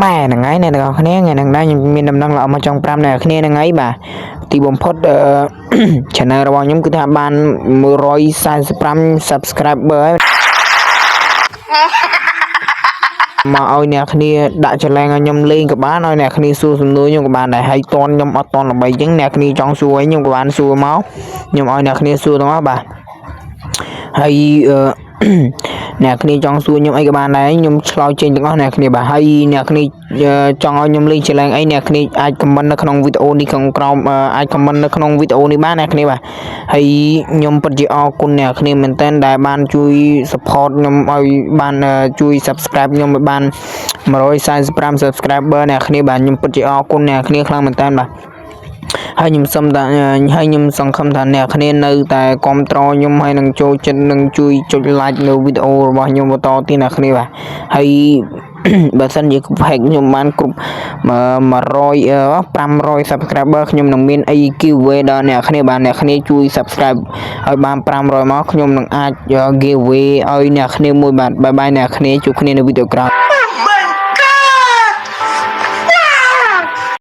ម៉ែហ្នឹងហើយអ្នកទាំងអស់គ្នាថ្ងៃហ្នឹងដែរខ្ញុំមានដំណឹងល្អមកចង់ប្រាប់អ្នកគ្នាហ្នឹងហើយបាទទីបំផុតchannel របស់ខ្ញុំគឺថាបាន145 subscriber ហើយមកឲ្យអ្នកគ្នាដាក់ចលែងឲ្យខ្ញុំលេងក៏បានឲ្យអ្នកគ្នាសួរសំណួរខ្ញុំក៏បានដែរហើយតនខ្ញុំអត់តនល្បីអញ្ចឹងអ្នកគ្នាចង់សួរអីខ្ញុំក៏បានសួរមកខ្ញុំឲ្យអ្នកគ្នាសួរទាំងអស់បាទហើយអ្នកគ្នាចង់សួរខ្ញុំអីក៏បានដែរខ្ញុំឆ្លើយចេញទាំងអស់អ្នកគ្នាបាទហើយអ្នកគ្នាចង់ឲ្យខ្ញុំលេងចលែងអីអ្នកគ្នាអាច comment នៅក្នុងវីដេអូនេះខាងក្រោមអាច comment នៅក្នុងវីដេអូនេះបានអ្នកគ្នាបាទហើយខ្ញុំពិតជាអរគុណអ្នកគ្នាមែនតើដែលបានជួយ support ខ្ញុំឲ្យបានជួយ subscribe ខ្ញុំឲ្យបាន145 subscriber អ្នកគ្នាបាទខ្ញុំពិតជាអរគុណអ្នកគ្នាខ្លាំងមែនតើបាទហើយខ្ញុំសុំថាហើយខ្ញុំសង្ឃឹមថាអ្នកគ្នានៅតែគាំទ្រខ្ញុំហើយនឹងចូលចិត្តនឹងជួយចុច like នៅវីដេអូរបស់ខ្ញុំបន្តទៀតអ្នកគ្នាបាទហើយបើសិនជាផែកខ្ញុំបានគ្រប់500 subscriber ខ្ញុំនឹងមានអី giveaway ដល់អ្នកគ្នាបាទអ្នកគ្នាជួយ subscribe ឲ្យបាន500មកខ្ញុំនឹងអាច giveaway ឲ្យអ្នកគ្នាមួយបាទបាយបាយអ្នកគ្នាជួបគ្នានៅវីដេអូក្រោយ